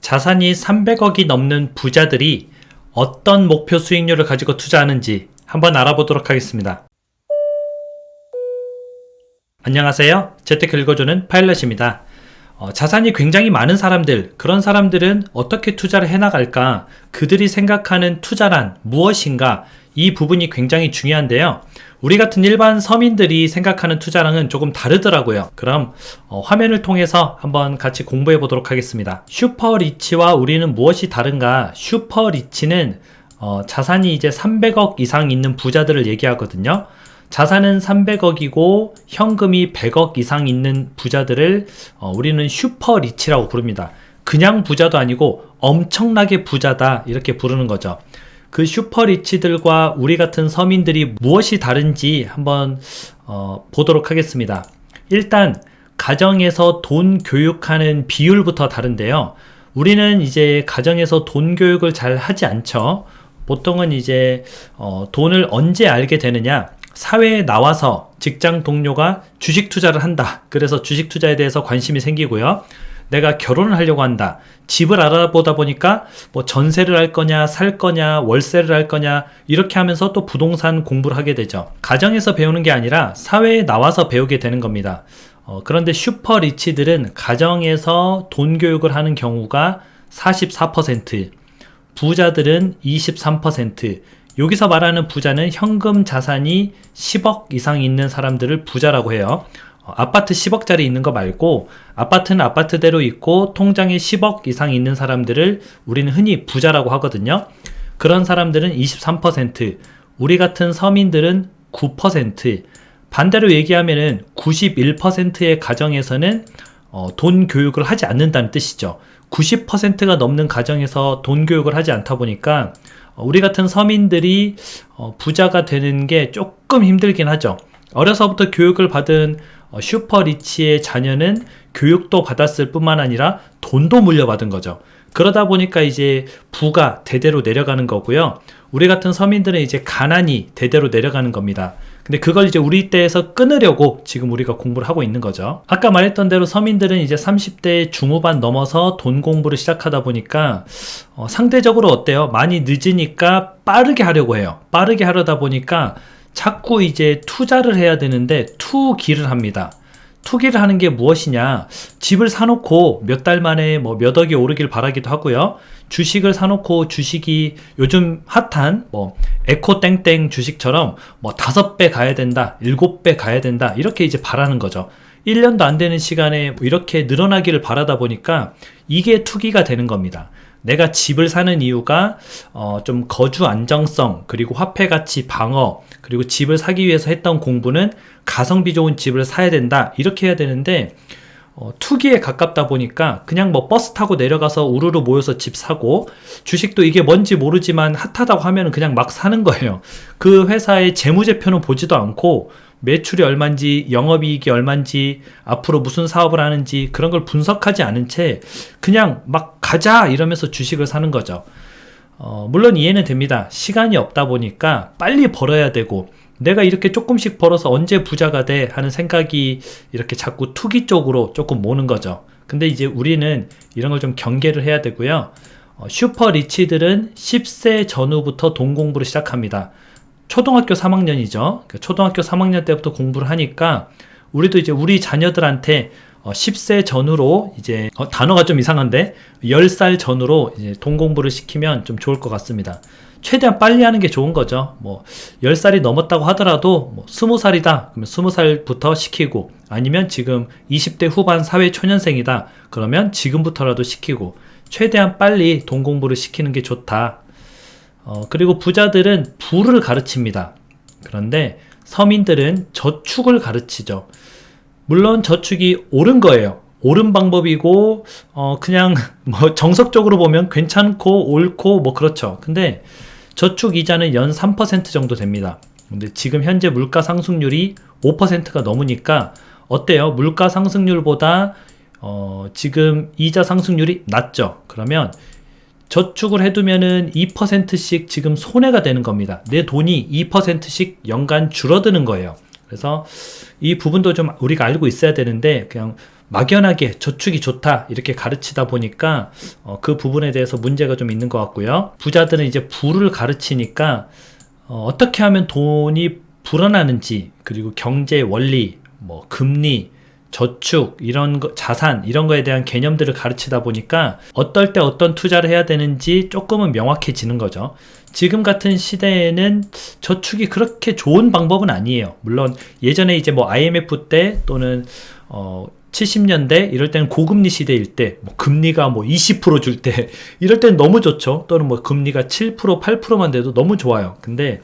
자산이 300억이 넘는 부자들이 어떤 목표 수익률을 가지고 투자하는지 한번 알아보도록 하겠습니다. 안녕하세요. 재테크 읽어주는 파일럿입니다. 자산이 굉장히 많은 사람들, 그런 사람들은 어떻게 투자를 해나갈까? 그들이 생각하는 투자란 무엇인가? 이 부분이 굉장히 중요한데요. 우리 같은 일반 서민들이 생각하는 투자랑은 조금 다르더라고요. 그럼 화면을 통해서 한번 같이 공부해 보도록 하겠습니다. 슈퍼리치와 우리는 무엇이 다른가? 슈퍼리치는 자산이 이제 300억 이상 있는 부자들을 얘기하거든요. 자산은 300억이고 현금이 100억 이상 있는 부자들을 우리는 슈퍼리치라고 부릅니다. 그냥 부자도 아니고 엄청나게 부자다, 이렇게 부르는 거죠. 그 슈퍼리치들과 우리 같은 서민들이 무엇이 다른지 한번 보도록 하겠습니다. 일단 가정에서 돈 교육하는 비율부터 다른데요. 우리는 이제 가정에서 돈 교육을 잘 하지 않죠. 보통은 이제 돈을 언제 알게 되느냐, 사회에 나와서 직장 동료가 주식 투자를 한다, 그래서 주식 투자에 대해서 관심이 생기고요. 내가 결혼을 하려고 한다, 집을 알아보다 보니까 뭐 전세를 할 거냐, 살 거냐, 월세를 할 거냐, 이렇게 하면서 또 부동산 공부를 하게 되죠. 가정에서 배우는 게 아니라 사회에 나와서 배우게 되는 겁니다. 그런데 슈퍼리치들은 가정에서 돈 교육을 하는 경우가 44%, 부자들은 23%. 여기서 말하는 부자는 현금 자산이 10억 이상 있는 사람들을 부자라고 해요. 아파트 10억짜리 있는 거 말고 아파트는 아파트대로 있고 통장에 10억 이상 있는 사람들을 우리는 흔히 부자라고 하거든요. 그런 사람들은 23%, 우리 같은 서민들은 9%, 반대로 얘기하면은 91%의 가정에서는 돈 교육을 하지 않는다는 뜻이죠. 90%가 넘는 가정에서 돈 교육을 하지 않다 보니까 우리 같은 서민들이 부자가 되는 게 조금 힘들긴 하죠. 어려서부터 교육을 받은 슈퍼리치의 자녀는 교육도 받았을 뿐만 아니라 돈도 물려받은 거죠. 그러다 보니까 이제 부가 대대로 내려가는 거고요. 우리 같은 서민들은 이제 가난이 대대로 내려가는 겁니다. 근데 그걸 이제 우리 때에서 끊으려고 지금 우리가 공부를 하고 있는 거죠. 아까 말했던 대로 서민들은 이제 30대 중후반 넘어서 돈 공부를 시작하다 보니까 상대적으로 어때요? 많이 늦으니까 빠르게 하려고 해요. 빠르게 하려다 보니까 자꾸 이제 투자를 해야 되는데 투기를 합니다. 투기를 하는 게 무엇이냐? 집을 사놓고 몇 달 만에 뭐 몇 억이 오르길 바라기도 하고요. 주식을 사놓고 주식이 요즘 핫한 뭐 에코땡땡 주식처럼 뭐 5배 가야 된다, 7배 가야 된다, 이렇게 이제 바라는 거죠. 1년도 안 되는 시간에 이렇게 늘어나기를 바라다 보니까 이게 투기가 되는 겁니다. 내가 집을 사는 이유가 좀 거주 안정성, 그리고 화폐 가치 방어, 그리고 집을 사기 위해서 했던 공부는 가성비 좋은 집을 사야 된다, 이렇게 해야 되는데 투기에 가깝다 보니까 그냥 뭐 버스 타고 내려가서 우르르 모여서 집 사고, 주식도 이게 뭔지 모르지만 핫하다고 하면 그냥 막 사는 거예요. 그 회사의 재무제표는 보지도 않고 매출이 얼만지, 영업이익이 얼만지, 앞으로 무슨 사업을 하는지 그런 걸 분석하지 않은 채 그냥 막 가자 이러면서 주식을 사는 거죠. 물론 이해는 됩니다. 시간이 없다 보니까 빨리 벌어야 되고, 내가 이렇게 조금씩 벌어서 언제 부자가 돼 하는 생각이 이렇게 자꾸 투기 쪽으로 조금 모는 거죠. 근데 이제 우리는 이런 걸 좀 경계를 해야 되고요. 슈퍼리치들은 10세 전후부터 돈 공부를 시작합니다. 초등학교 3학년이죠. 초등학교 3학년 때부터 공부를 하니까 우리도 이제 우리 자녀들한테 10세 전후로 이제 단어가 좀 이상한데 10살 전후로 이제 돈 공부를 시키면 좀 좋을 것 같습니다. 최대한 빨리 하는 게 좋은 거죠. 뭐 10살이 넘었다고 하더라도 뭐 20살이다 그러면 20살부터 시키고, 아니면 지금 20대 후반 사회 초년생이다 그러면 지금부터라도 시키고, 최대한 빨리 돈 공부를 시키는 게 좋다. 그리고 부자들은 부를 가르칩니다. 그런데 서민들은 저축을 가르치죠. 물론 저축이 옳은 거예요. 옳은 방법이고 그냥 뭐 정석적으로 보면 괜찮고 옳고 뭐 그렇죠. 근데 저축 이자는 연 3% 정도 됩니다. 근데 지금 현재 물가 상승률이 5%가 넘으니까 어때요? 물가 상승률보다 지금 이자 상승률이 낮죠. 그러면 저축을 해두면은 2%씩 지금 손해가 되는 겁니다. 내 돈이 2%씩 연간 줄어드는 거예요. 그래서 이 부분도 좀 우리가 알고 있어야 되는데, 그냥 막연하게 저축이 좋다 이렇게 가르치다 보니까 그 부분에 대해서 문제가 좀 있는 것 같고요. 부자들은 이제 부를 가르치니까 어떻게 하면 돈이 불어나는지, 그리고 경제 원리, 뭐 금리, 저축, 이런 거, 자산, 이런 거에 대한 개념들을 가르치다 보니까 어떨 때 어떤 투자를 해야 되는지 조금은 명확해지는 거죠. 지금 같은 시대에는 저축이 그렇게 좋은 방법은 아니에요. 물론 예전에 이제 뭐 IMF 때 또는 70년대 이럴 때는 고금리 시대일 때, 뭐 금리가 뭐 20% 줄 때 이럴 때는 너무 좋죠. 또는 뭐 금리가 7%, 8%만 돼도 너무 좋아요. 근데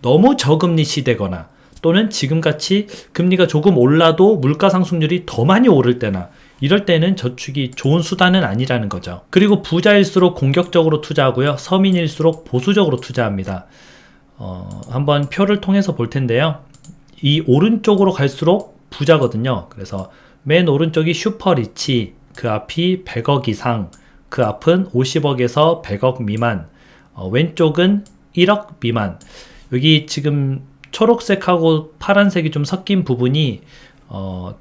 너무 저금리 시대거나 또는 지금같이 금리가 조금 올라도 물가 상승률이 더 많이 오를 때나 이럴 때는 저축이 좋은 수단은 아니라는 거죠. 그리고 부자일수록 공격적으로 투자하고요. 서민일수록 보수적으로 투자합니다. 한번 표를 통해서 볼 텐데요. 이 오른쪽으로 갈수록 부자거든요. 그래서 맨 오른쪽이 슈퍼리치, 그 앞이 100억 이상, 그 앞은 50억에서 100억 미만, 왼쪽은 1억 미만. 여기 지금 초록색하고 파란색이 좀 섞인 부분이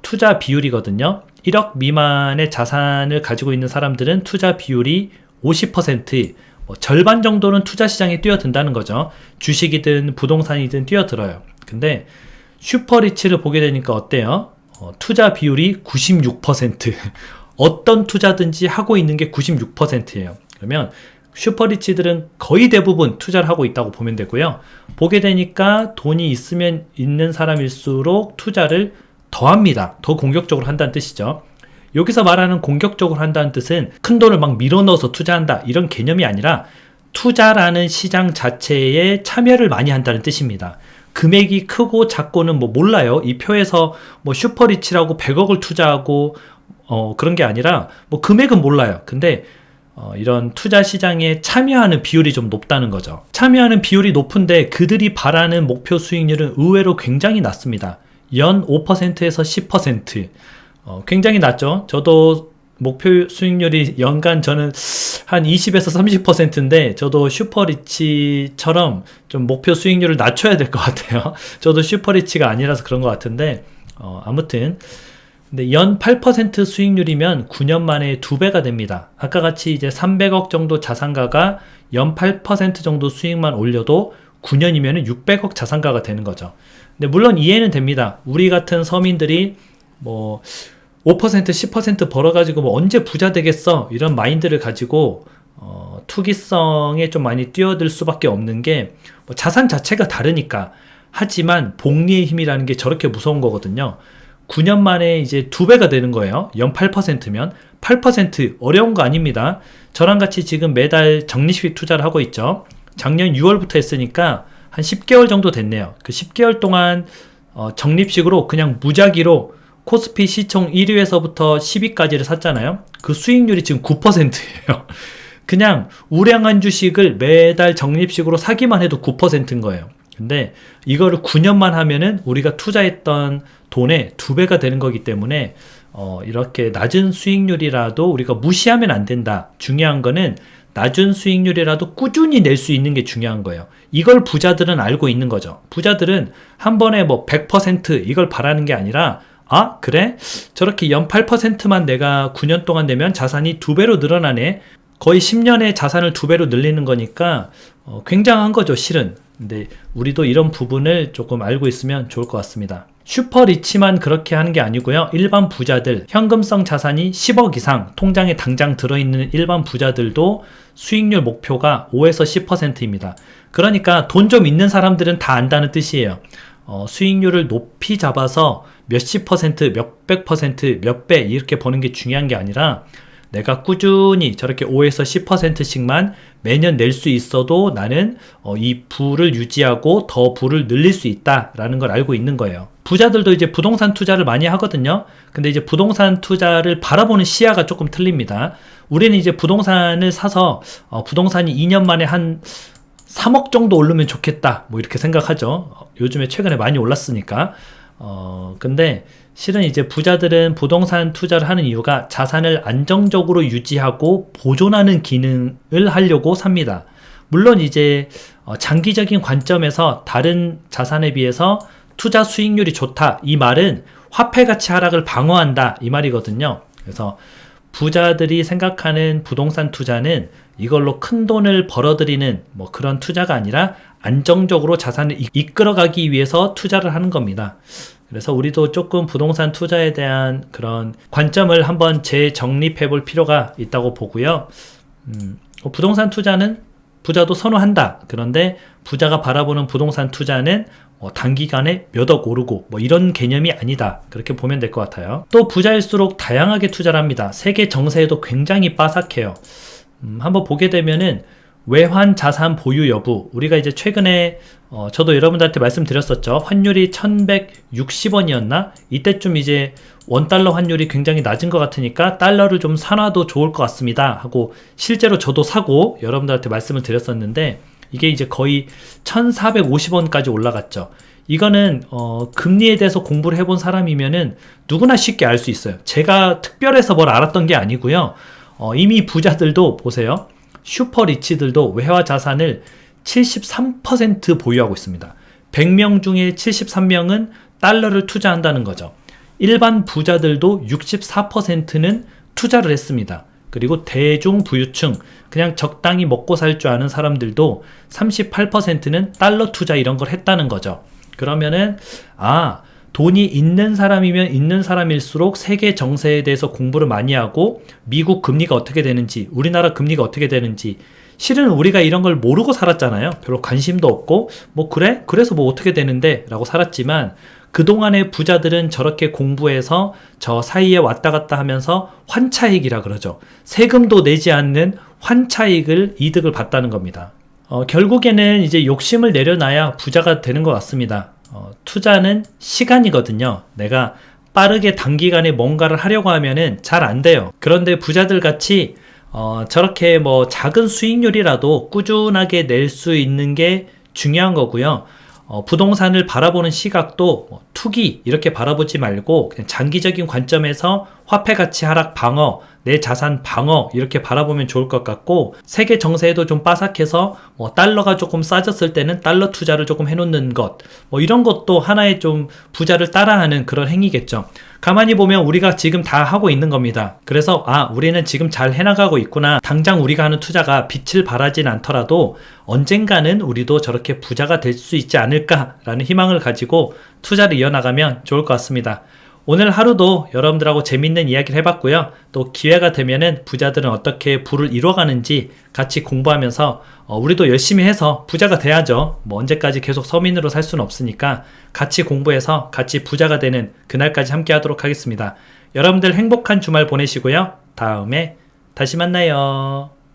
투자 비율이거든요. 1억 미만의 자산을 가지고 있는 사람들은 투자 비율이 50%, 절반 정도는 투자 시장에 뛰어든다는 거죠. 주식이든 부동산이든 뛰어들어요. 근데 슈퍼리치를 보게 되니까 어때요? 투자 비율이 96%. 어떤 투자든지 하고 있는 게 96%예요. 그러면 슈퍼리치들은 거의 대부분 투자를 하고 있다고 보면 되고요. 보게 되니까 돈이 있으면 있는 사람일수록 투자를 더 합니다. 더 공격적으로 한다는 뜻이죠. 여기서 말하는 공격적으로 한다는 뜻은 큰 돈을 막 밀어넣어서 투자한다 이런 개념이 아니라 투자라는 시장 자체에 참여를 많이 한다는 뜻입니다. 금액이 크고 작고는 뭐 몰라요. 이 표에서 뭐 슈퍼리치라고 100억을 투자하고 그런 게 아니라 뭐 금액은 몰라요. 근데 이런 투자 시장에 참여하는 비율이 좀 높다는 거죠. 참여하는 비율이 높은데 그들이 바라는 목표 수익률은 의외로 굉장히 낮습니다. 연 5%에서 10%. 굉장히 낮죠. 저도 목표 수익률이 연간 저는 한 20에서 30%인데 저도 슈퍼리치처럼 좀 목표 수익률을 낮춰야 될 것 같아요. 저도 슈퍼리치가 아니라서 그런 것 같은데 아무튼 근데 연 8% 수익률이면 9년 만에 2배가 됩니다. 아까 같이 이제 300억 정도 자산가가 연 8% 정도 수익만 올려도 9년이면 600억 자산가가 되는 거죠. 근데 물론 이해는 됩니다. 우리 같은 서민들이 뭐 5%, 10% 벌어가지고 뭐 언제 부자 되겠어 이런 마인드를 가지고 투기성에 좀 많이 뛰어들 수밖에 없는 게 뭐 자산 자체가 다르니까. 하지만 복리의 힘이라는 게 저렇게 무서운 거거든요. 9년 만에 이제 2배가 되는 거예요. 연 8%면 8% 어려운 거 아닙니다. 저랑 같이 지금 매달 적립식 투자를 하고 있죠. 작년 6월부터 했으니까 한 10개월 정도 됐네요. 그 10개월 동안 적립식으로 그냥 무작위로 코스피 시총 1위에서부터 10위까지를 샀잖아요. 그 수익률이 지금 9%예요. 그냥 우량한 주식을 매달 적립식으로 사기만 해도 9%인 거예요. 근데 이거를 9년만 하면은 우리가 투자했던 돈의 2배가 되는 거기 때문에 이렇게 낮은 수익률이라도 우리가 무시하면 안 된다. 중요한 거는 낮은 수익률이라도 꾸준히 낼 수 있는 게 중요한 거예요. 이걸 부자들은 알고 있는 거죠. 부자들은 한 번에 뭐 100% 이걸 바라는 게 아니라 아 그래? 저렇게 연 8%만 내가 9년 동안 내면 자산이 2배로 늘어나네. 거의 10년에 자산을 2배로 늘리는 거니까 굉장한 거죠 실은. 근데 우리도 이런 부분을 조금 알고 있으면 좋을 것 같습니다. 슈퍼리치만 그렇게 하는 게 아니고요. 일반 부자들, 현금성 자산이 10억 이상 통장에 당장 들어있는 일반 부자들도 수익률 목표가 5에서 10%입니다. 그러니까 돈 좀 있는 사람들은 다 안다는 뜻이에요. 수익률을 높이 잡아서 몇십 퍼센트, 몇백 퍼센트, 몇 배 이렇게 버는 게 중요한 게 아니라 내가 꾸준히 저렇게 5에서 10%씩만 매년 낼 수 있어도 나는 이 부를 유지하고 더 부를 늘릴 수 있다라는 걸 알고 있는 거예요. 부자들도 이제 부동산 투자를 많이 하거든요. 근데 이제 부동산 투자를 바라보는 시야가 조금 틀립니다. 우리는 이제 부동산을 사서 부동산이 2년 만에 한 3억 정도 오르면 좋겠다 뭐 이렇게 생각하죠. 요즘에 최근에 많이 올랐으니까. 근데 실은 이제 부자들은 부동산 투자를 하는 이유가 자산을 안정적으로 유지하고 보존하는 기능을 하려고 삽니다. 물론 이제 장기적인 관점에서 다른 자산에 비해서 투자 수익률이 좋다 이 말은 화폐 가치 하락을 방어한다 이 말이거든요. 그래서 부자들이 생각하는 부동산 투자는 이걸로 큰 돈을 벌어들이는 뭐 그런 투자가 아니라 안정적으로 자산을 이끌어가기 위해서 투자를 하는 겁니다. 그래서 우리도 조금 부동산 투자에 대한 그런 관점을 한번 재정립해 볼 필요가 있다고 보고요. 부동산 투자는 부자도 선호한다. 그런데 부자가 바라보는 부동산 투자는 단기간에 몇 억 오르고 뭐 이런 개념이 아니다. 그렇게 보면 될 것 같아요. 또 부자일수록 다양하게 투자를 합니다. 세계 정세에도 굉장히 빠삭해요. 한번 보게 되면은 외환 자산 보유 여부, 우리가 이제 최근에 저도 여러분들한테 말씀드렸었죠. 환율이 1160원이었나? 이때쯤 이제 원달러 환율이 굉장히 낮은 것 같으니까 달러를 좀 사놔도 좋을 것 같습니다 하고 실제로 저도 사고 여러분들한테 말씀을 드렸었는데 이게 이제 거의 1450원까지 올라갔죠. 이거는 금리에 대해서 공부를 해본 사람이면은 누구나 쉽게 알 수 있어요. 제가 특별해서 뭘 알았던 게 아니고요. 이미 부자들도 보세요. 슈퍼리치들도 외화 자산을 73% 보유하고 있습니다. 100명 중에 73명은 달러를 투자한다는 거죠. 일반 부자들도 64%는 투자를 했습니다. 그리고 대중 부유층, 그냥 적당히 먹고 살 줄 아는 사람들도 38%는 달러 투자 이런 걸 했다는 거죠. 그러면은 돈이 있는 사람이면 있는 사람일수록 세계 정세에 대해서 공부를 많이 하고 미국 금리가 어떻게 되는지, 우리나라 금리가 어떻게 되는지, 실은 우리가 이런 걸 모르고 살았잖아요. 별로 관심도 없고 뭐 그래서 뭐 어떻게 되는데 라고 살았지만 그동안의 부자들은 저렇게 공부해서 저 사이에 왔다 갔다 하면서 환차익이라 그러죠. 세금도 내지 않는 환차익을 이득을 봤다는 겁니다. 결국에는 이제 욕심을 내려놔야 부자가 되는 것 같습니다. 투자는 시간이거든요. 내가 빠르게 단기간에 뭔가를 하려고 하면은 잘 안 돼요. 그런데 부자들 같이 저렇게 뭐 작은 수익률이라도 꾸준하게 낼 수 있는 게 중요한 거고요. 부동산을 바라보는 시각도 투기 이렇게 바라보지 말고 그냥 장기적인 관점에서 화폐 가치 하락 방어, 내 자산 방어 이렇게 바라보면 좋을 것 같고, 세계 정세에도 좀 빠삭해서 달러가 조금 싸졌을 때는 달러 투자를 조금 해놓는 것, 이런 것도 하나의 좀 부자를 따라하는 그런 행위겠죠. 가만히 보면 우리가 지금 다 하고 있는 겁니다. 그래서 우리는 지금 잘 해나가고 있구나. 당장 우리가 하는 투자가 빛을 발하진 않더라도 언젠가는 우리도 저렇게 부자가 될 수 있지 않을까라는 희망을 가지고 투자를 이어나가면 좋을 것 같습니다. 오늘 하루도 여러분들하고 재밌는 이야기를 해봤고요. 또 기회가 되면은 부자들은 어떻게 부를 이뤄가는지 같이 공부하면서 우리도 열심히 해서 부자가 돼야죠. 언제까지 계속 서민으로 살 수는 없으니까 같이 공부해서 같이 부자가 되는 그날까지 함께 하도록 하겠습니다. 여러분들 행복한 주말 보내시고요. 다음에 다시 만나요.